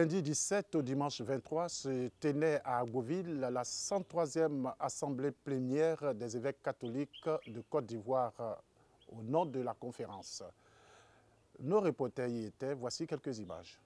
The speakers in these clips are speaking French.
lundi 17 au dimanche 23 se tenait à Agoville la 103e assemblée plénière des évêques catholiques de Côte d'Ivoire au nom de la conférence. Nos reporters y étaient, voici quelques images.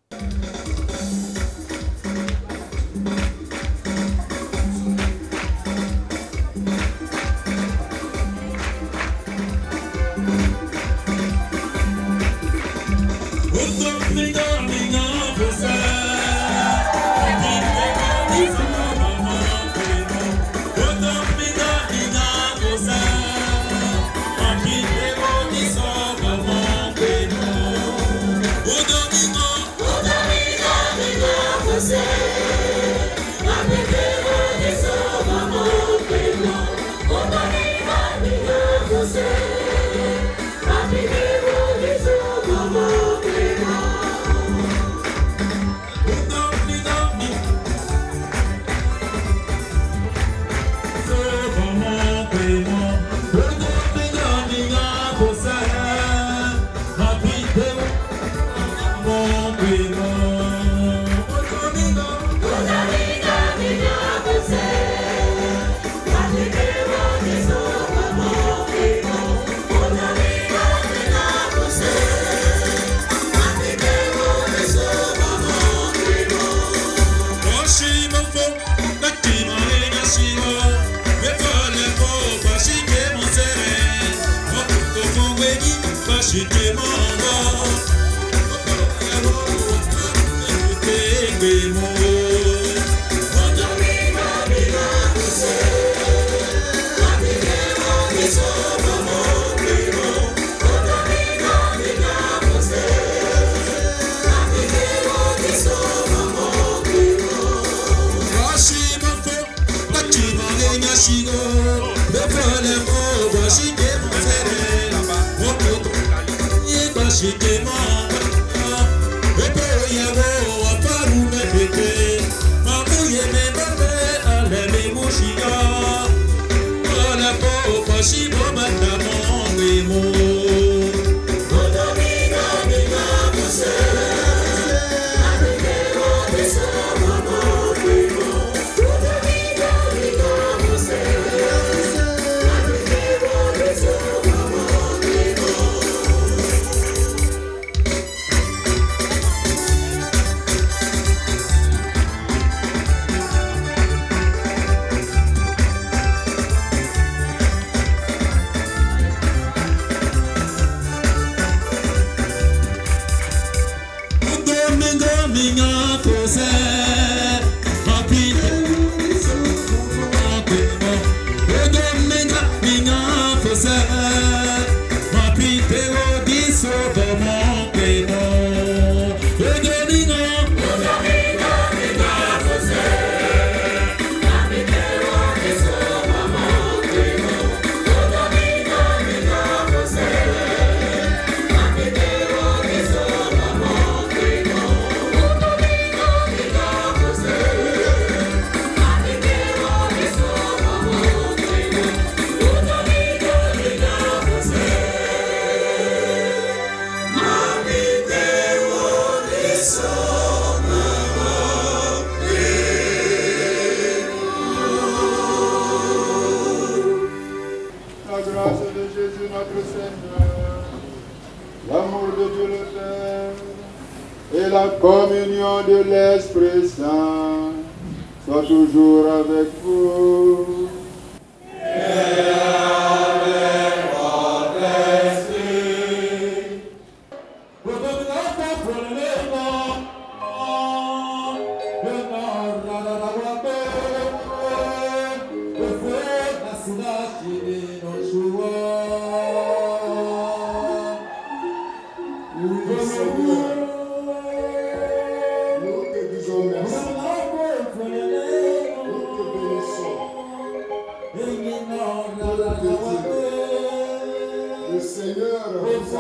Seigneur,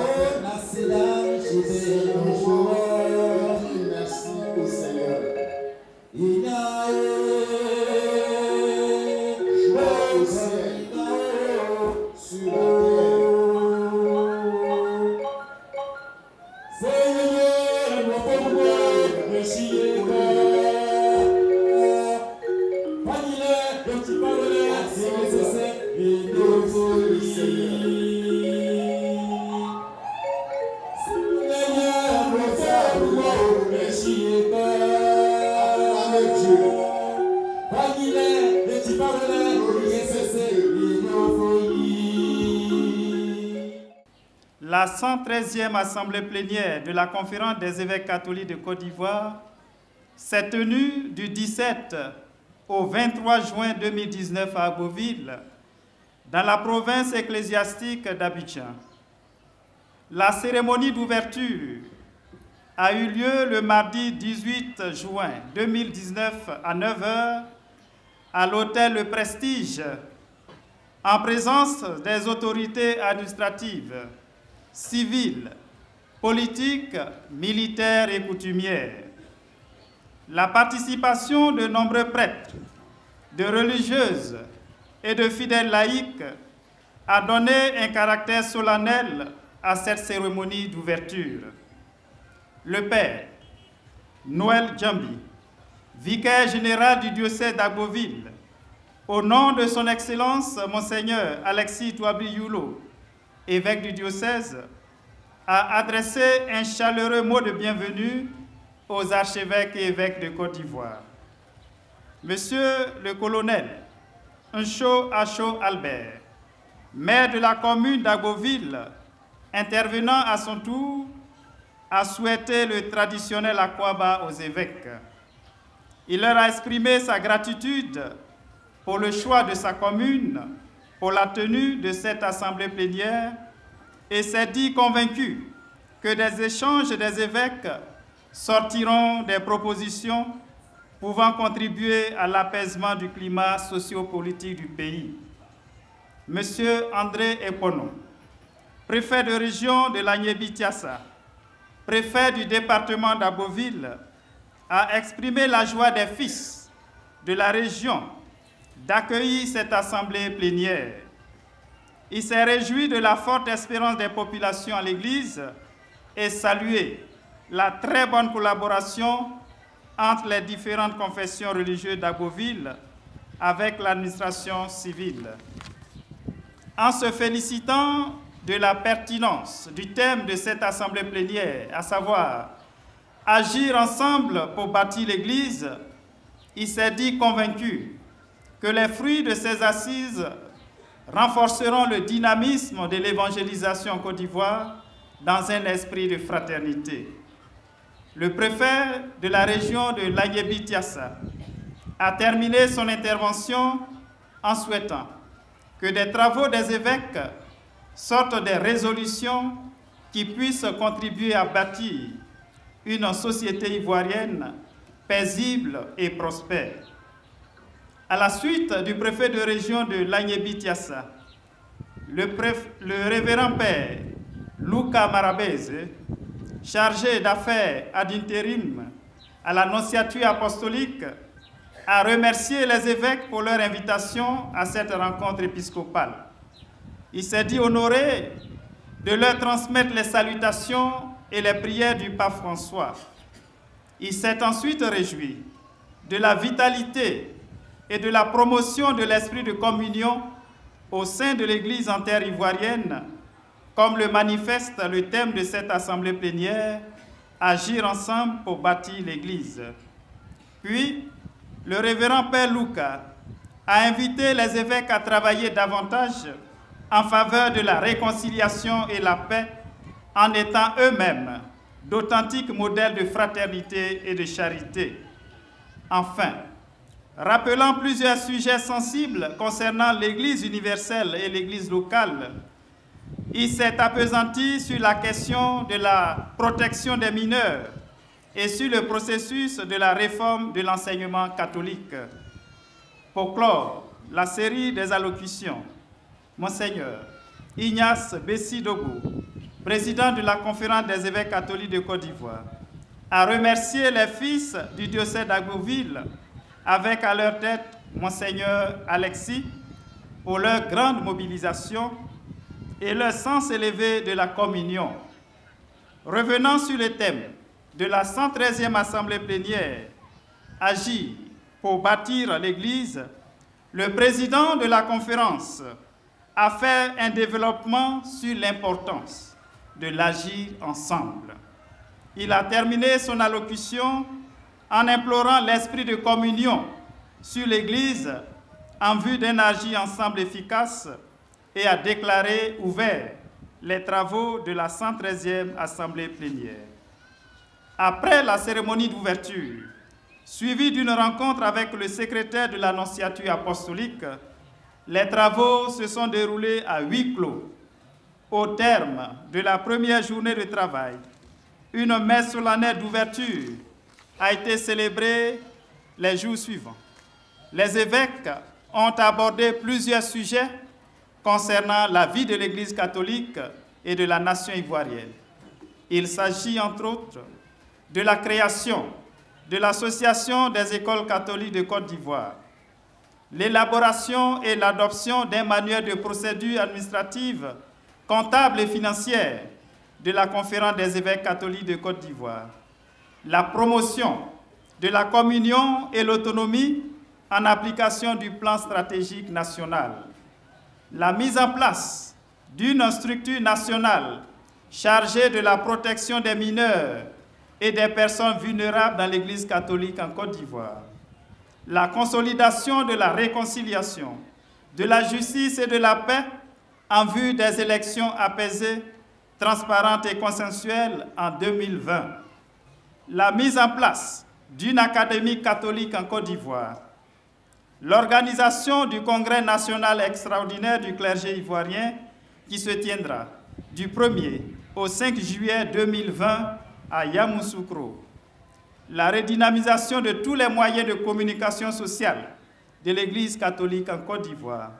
la 113e Assemblée plénière de la Conférence des évêques catholiques de Côte d'Ivoire s'est tenue du 17 au 23 juin 2019 à Agboville, dans la province ecclésiastique d'Abidjan. La cérémonie d'ouverture a eu lieu le mardi 18 juin 2019 à 9 h à l'hôtel Le Prestige, en présence des autorités administratives, civiles, politiques, militaires et coutumières. La participation de nombreux prêtres, de religieuses et de fidèles laïcs a donné un caractère solennel à cette cérémonie d'ouverture. Le père Noël Djambi, vicaire général du diocèse d'Agboville, au nom de son Excellence Monseigneur Alexis Touabri Youlo, évêque du diocèse, a adressé un chaleureux mot de bienvenue aux archevêques et évêques de Côte d'Ivoire. Monsieur le colonel Ncho Acho Albert, maire de la commune d'Agboville, intervenant à son tour, a souhaité le traditionnel akwaaba aux évêques. Il leur a exprimé sa gratitude pour le choix de sa commune pour la tenue de cette assemblée plénière et s'est dit convaincu que des échanges des évêques sortiront des propositions pouvant contribuer à l'apaisement du climat socio-politique du pays. Monsieur André Epono, préfet de région de l'Agnébi-Tiassa, préfet du département d'Agboville, a exprimé la joie des fils de la région d'accueillir cette assemblée plénière. Il s'est réjoui de la forte espérance des populations à l'Église et salué la très bonne collaboration entre les différentes confessions religieuses d'Agboville avec l'administration civile. En se félicitant de la pertinence du thème de cette assemblée plénière, à savoir « Agir ensemble pour bâtir l'Église », il s'est dit convaincu que les fruits de ces assises renforceront le dynamisme de l'évangélisation en Côte d'Ivoire dans un esprit de fraternité. Le préfet de la région de l'Agnébi-Tiassa a terminé son intervention en souhaitant que des travaux des évêques sortent des résolutions qui puissent contribuer à bâtir une société ivoirienne paisible et prospère. À la suite du préfet de région de l'Agnébi-Tiassa, le révérend père Luca Marabese, chargé d'affaires ad interim à la nonciature apostolique, a remercié les évêques pour leur invitation à cette rencontre épiscopale. Il s'est dit honoré de leur transmettre les salutations et les prières du pape François. Il s'est ensuite réjoui de la vitalité et de la promotion de l'esprit de communion au sein de l'Église en terre ivoirienne, comme le manifeste le thème de cette assemblée plénière, « Agir ensemble pour bâtir l'Église ». Puis, le révérend père Luca a invité les évêques à travailler davantage en faveur de la réconciliation et la paix, en étant eux-mêmes d'authentiques modèles de fraternité et de charité. Enfin, rappelant plusieurs sujets sensibles concernant l'Église universelle et l'Église locale, il s'est appesanti sur la question de la protection des mineurs et sur le processus de la réforme de l'enseignement catholique. Pour clore la série des allocutions, Monseigneur Ignace Bessi-Dogo, président de la Conférence des évêques catholiques de Côte d'Ivoire, a remercié les fils du diocèse d'Agboville, avec à leur tête Monseigneur Alexis, pour leur grande mobilisation et leur sens élevé de la communion. Revenant sur le thème de la 113e Assemblée plénière, Agir pour bâtir l'Église, le président de la conférence a fait un développement sur l'importance de l'agir ensemble. Il a terminé son allocution en implorant l'esprit de communion sur l'Église en vue d'un agir ensemble efficace et a déclaré ouvert les travaux de la 113e Assemblée plénière. Après la cérémonie d'ouverture, suivie d'une rencontre avec le secrétaire de l'Annonciature apostolique, les travaux se sont déroulés à huis clos. Au terme de la première journée de travail, une messe solennelle d'ouverture a été célébrée les jours suivants. Les évêques ont abordé plusieurs sujets concernant la vie de l'Église catholique et de la nation ivoirienne. Il s'agit entre autres de la création de l'Association des écoles catholiques de Côte d'Ivoire, l'élaboration et l'adoption d'un manuel de procédure administrative, comptable et financière de la Conférence des évêques catholiques de Côte d'Ivoire, la promotion de la communion et l'autonomie en application du plan stratégique national, la mise en place d'une structure nationale chargée de la protection des mineurs et des personnes vulnérables dans l'Église catholique en Côte d'Ivoire, la consolidation de la réconciliation, de la justice et de la paix en vue des élections apaisées, transparentes et consensuelles en 2020, la mise en place d'une académie catholique en Côte d'Ivoire, l'organisation du Congrès national extraordinaire du clergé ivoirien qui se tiendra du 1er au 5 juillet 2020 à Yamoussoukro, la redynamisation de tous les moyens de communication sociale de l'Église catholique en Côte d'Ivoire.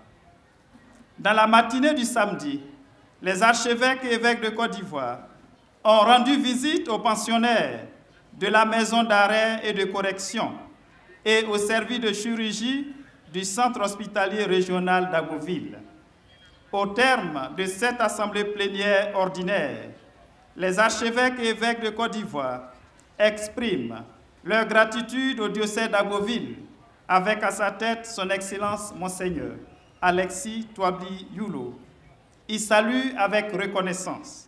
Dans la matinée du samedi, les archevêques et évêques de Côte d'Ivoire ont rendu visite aux pensionnaires de la maison d'arrêt et de correction et au service de chirurgie du centre hospitalier régional d'Agoville. Au terme de cette assemblée plénière ordinaire, les archevêques et évêques de Côte d'Ivoire expriment leur gratitude au diocèse d'Agoville, avec à sa tête son Excellence Monseigneur Alexis Touabli Youlo. Ils saluent avec reconnaissance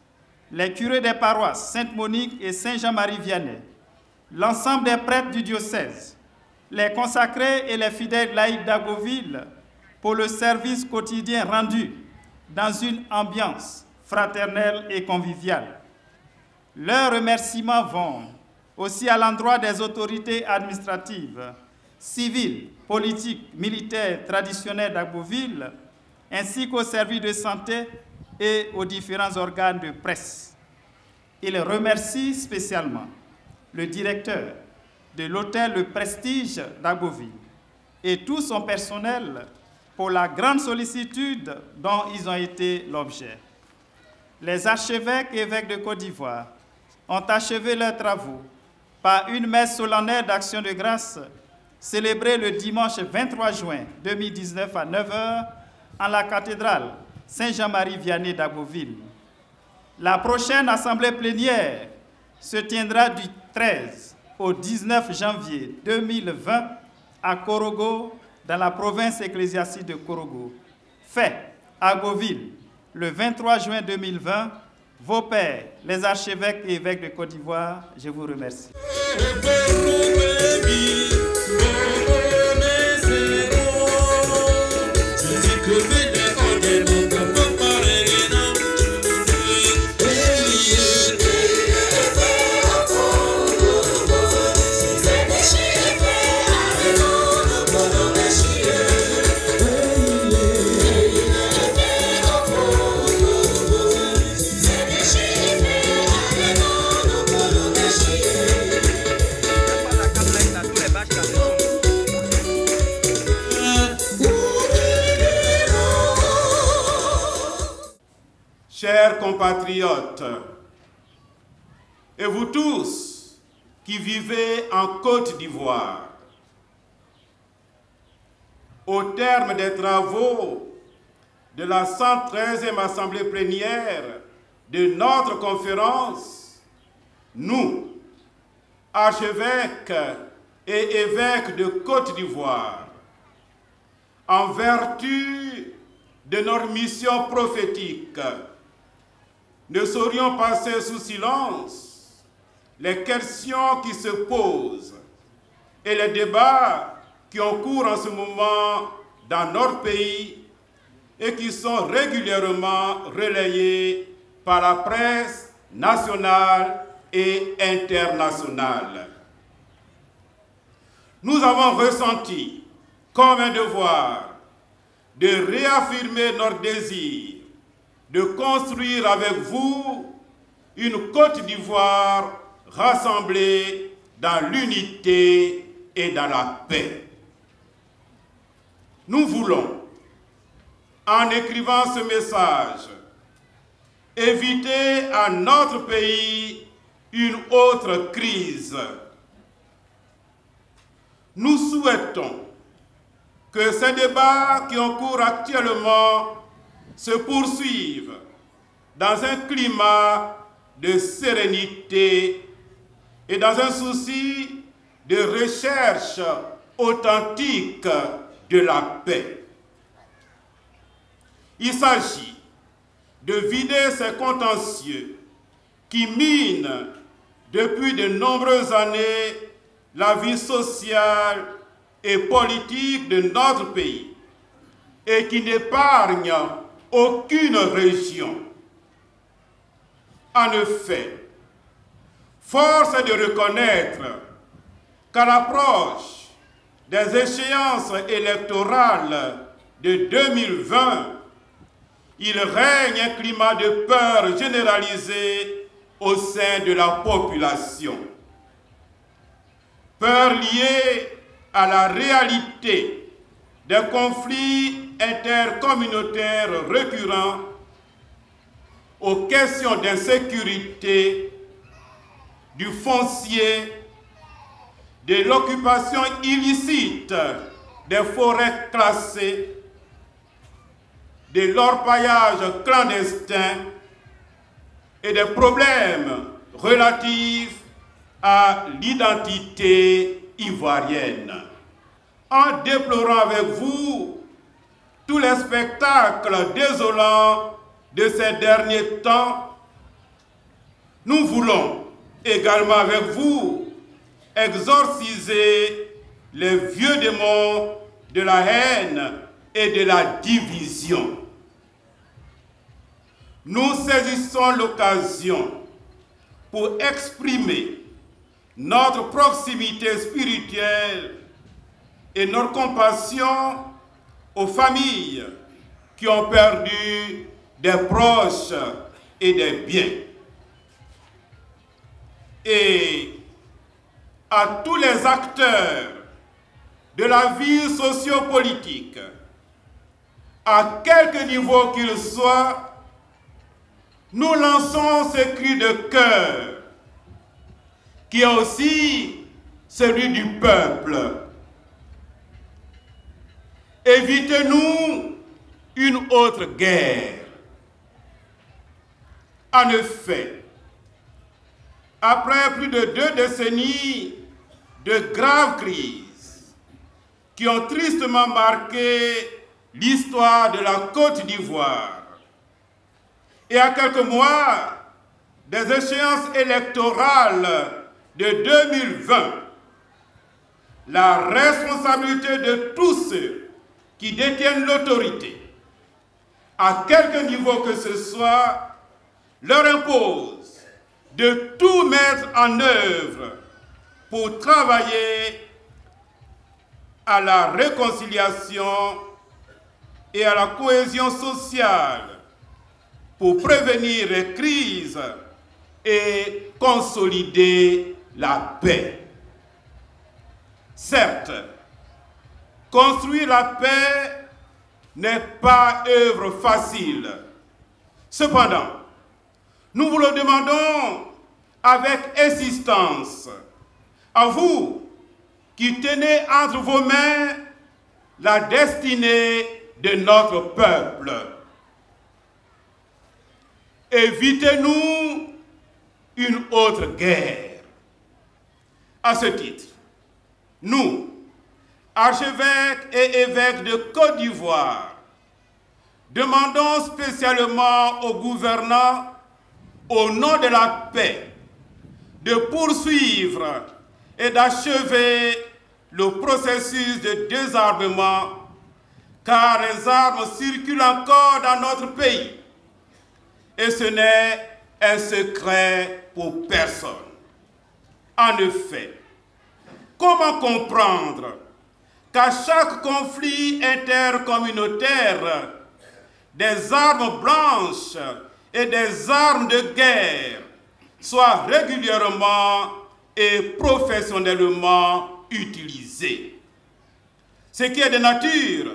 les curés des paroisses Sainte-Monique et Saint-Jean-Marie Vianney, l'ensemble des prêtres du diocèse, les consacrés et les fidèles laïcs d'Agoville pour le service quotidien rendu dans une ambiance fraternelle et conviviale. Leurs remerciements vont aussi à l'endroit des autorités administratives, civiles, politiques, militaires, traditionnelles d'Agoville, ainsi qu'aux services de santé et aux différents organes de presse. Il remercie spécialement le directeur de l'hôtel Le Prestige d'Agoville et tout son personnel pour la grande sollicitude dont ils ont été l'objet. Les archevêques et évêques de Côte d'Ivoire ont achevé leurs travaux par une messe solennelle d'action de grâce célébrée le dimanche 23 juin 2019 à 9 h en la cathédrale Saint-Jean-Marie Vianney d'Agoville. La prochaine assemblée plénière se tiendra du 13 au 19 janvier 2020 à Korogo, dans la province ecclésiastique de Korogo. Fait à Agoville le 23 juin 2020. Vos pères, les archevêques et évêques de Côte d'Ivoire, je vous remercie. Chers compatriotes, et vous tous qui vivez en Côte d'Ivoire, au terme des travaux de la 113e Assemblée plénière de notre conférence, nous, archevêques et évêques de Côte d'Ivoire, en vertu de notre mission prophétique, ne saurions passer sous silence les questions qui se posent et les débats qui ont cours en ce moment dans notre pays et qui sont régulièrement relayés par la presse nationale et internationale. Nous avons ressenti comme un devoir de réaffirmer notre désir de construire avec vous une Côte d'Ivoire rassemblée dans l'unité et dans la paix. Nous voulons, en écrivant ce message, éviter à notre pays une autre crise. Nous souhaitons que ces débats qui ont cours actuellement se poursuivent dans un climat de sérénité et dans un souci de recherche authentique de la paix. Il s'agit de vider ces contentieux qui minent depuis de nombreuses années la vie sociale et politique de notre pays et qui n'épargnent aucune région. En effet, force est de reconnaître qu'à l'approche des échéances électorales de 2020, il règne un climat de peur généralisé au sein de la population. Peur liée à la réalité des conflits intercommunautaires récurrents, aux questions d'insécurité, du foncier, de l'occupation illicite des forêts classées, de l'orpaillage clandestin et des problèmes relatifs à l'identité ivoirienne. En déplorant avec vous tous les spectacles désolants de ces derniers temps, nous voulons également avec vous exorciser les vieux démons de la haine et de la division. Nous saisissons l'occasion pour exprimer notre proximité spirituelle et notre compassion aux familles qui ont perdu des proches et des biens. Et à tous les acteurs de la vie sociopolitique, à quelque niveau qu'ils soient, nous lançons ce cri de cœur qui est aussi celui du peuple. Évitez-nous une autre guerre. En effet, après plus de 2 décennies de graves crises qui ont tristement marqué l'histoire de la Côte d'Ivoire, et à quelques mois des échéances électorales de 2020, la responsabilité de tous ceux qui détiennent l'autorité, à quelque niveau que ce soit, leur impose de tout mettre en œuvre pour travailler à la réconciliation et à la cohésion sociale, pour prévenir les crises et consolider la paix. Certes, construire la paix n'est pas œuvre facile. Cependant, nous vous le demandons avec insistance, à vous qui tenez entre vos mains la destinée de notre peuple. Évitez-nous une autre guerre. À ce titre, nous, archevêques et évêques de Côte d'Ivoire, demandons spécialement aux gouvernants, au nom de la paix, de poursuivre et d'achever le processus de désarmement, car les armes circulent encore dans notre pays et ce n'est un secret pour personne. En effet, comment comprendre qu'à chaque conflit intercommunautaire, des armes blanches et des armes de guerre soient régulièrement et professionnellement utilisées, ce qui est de nature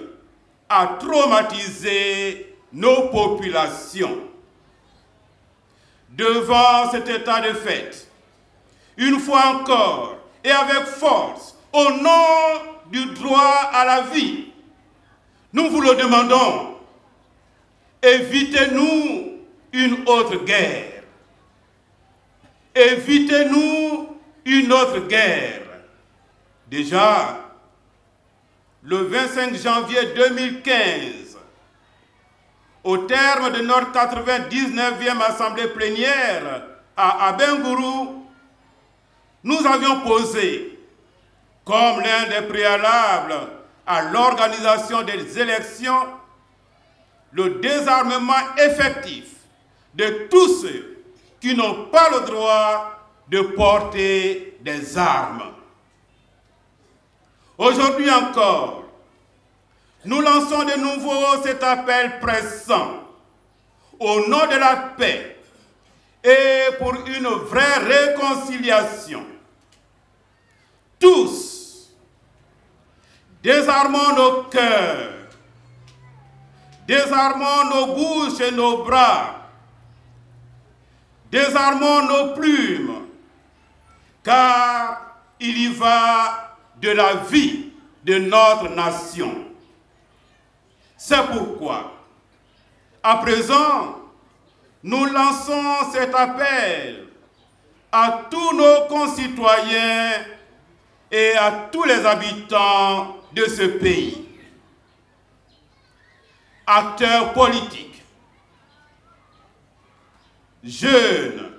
à traumatiser nos populations. Devant cet état de fait, une fois encore et avec force, au nom du droit à la vie, nous vous le demandons, évitez-nous une autre guerre. Évitez-nous une autre guerre. Déjà, le 25 janvier 2015, au terme de notre 99e assemblée plénière à Abengourou, nous avions posé comme l'un des préalables à l'organisation des élections le désarmement effectif de tous ceux qui n'ont pas le droit de porter des armes. Aujourd'hui encore, nous lançons de nouveau cet appel pressant au nom de la paix et pour une vraie réconciliation. Tous, désarmons nos cœurs, désarmons nos bouches et nos bras, désarmons nos plumes, car il y va de la vie de notre nation. C'est pourquoi, à présent, nous lançons cet appel à tous nos concitoyens et à tous les habitants de ce pays. Acteurs politiques, jeunes,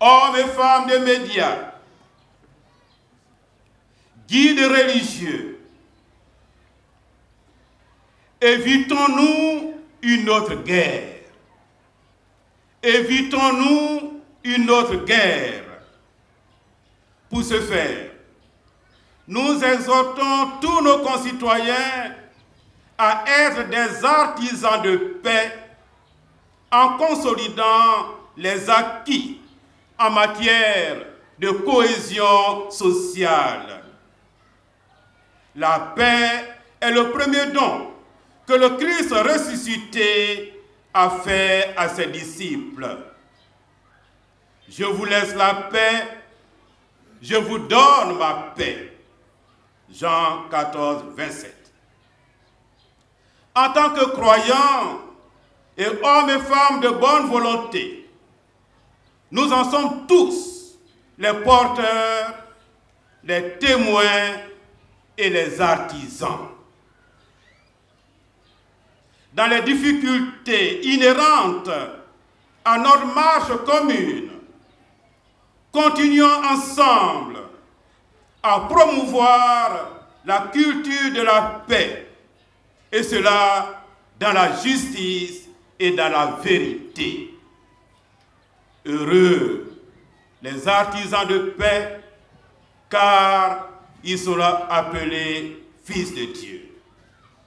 hommes et femmes de médias, guides religieux, évitons-nous une autre guerre. Évitons-nous une autre guerre. Pour ce faire, nous exhortons tous nos concitoyens à être des artisans de paix en consolidant les acquis en matière de cohésion sociale. La paix est le premier don que le Christ ressuscité a fait à ses disciples. Je vous laisse la paix, je vous donne ma paix. Jean 14, 27. En tant que croyants et hommes et femmes de bonne volonté, nous en sommes tous les porteurs, les témoins et les artisans. Dans les difficultés inhérentes à notre marche commune, continuons ensemble à promouvoir la culture de la paix, et cela dans la justice et dans la vérité. Heureux les artisans de paix, car ils seront appelés fils de Dieu.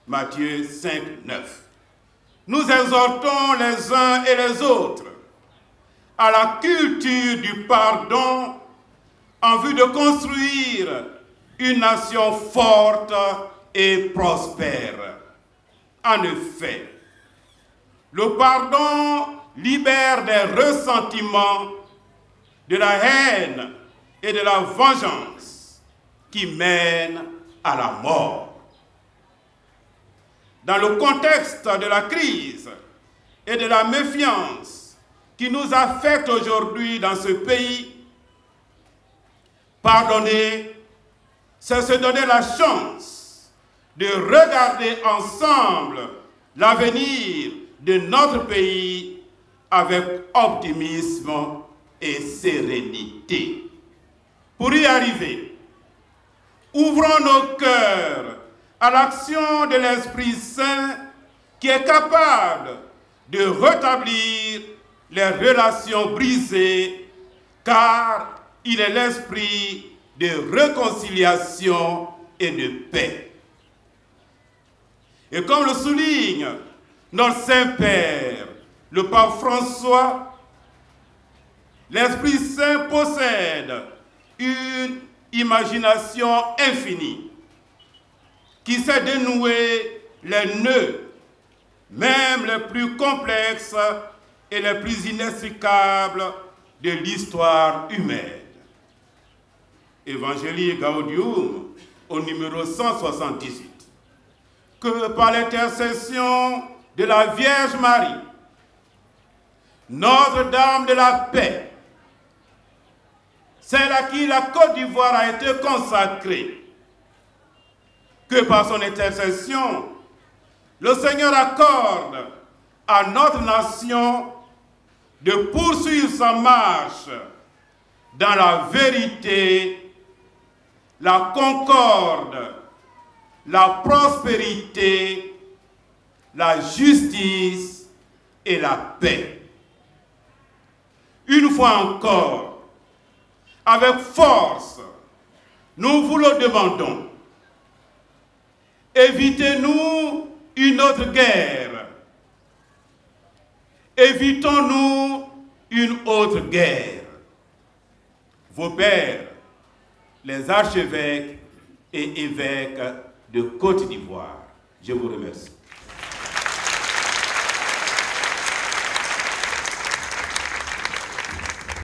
Matthieu 5, 9. Nous exhortons les uns et les autres à la culture du pardon en vue de construire une nation forte et prospère. En effet, le pardon libère des ressentiments, de la haine et de la vengeance qui mènent à la mort. Dans le contexte de la crise et de la méfiance qui nous affecte aujourd'hui dans ce pays, pardonner, c'est se donner la chance de regarder ensemble l'avenir de notre pays avec optimisme et sérénité. Pour y arriver, ouvrons nos cœurs à l'action de l'Esprit Saint qui est capable de rétablir les relations brisées, car il est l'esprit de réconciliation et de paix. Et comme le souligne notre Saint-Père, le pape François, l'Esprit Saint possède une imagination infinie qui sait dénouer les nœuds, même les plus complexes et les plus inextricables de l'histoire humaine. Evangelii Gaudium au numéro 178. Que par l'intercession de la Vierge Marie, Notre-Dame de la paix, celle à qui la Côte d'Ivoire a été consacrée, que par son intercession, le Seigneur accorde à notre nation de poursuivre sa marche dans la vérité, la concorde, la prospérité, la justice et la paix. Une fois encore, avec force, nous vous le demandons. Évitez-nous une autre guerre. Évitons-nous une autre guerre. Vos pères, les archevêques et évêques de Côte d'Ivoire. Je vous remercie.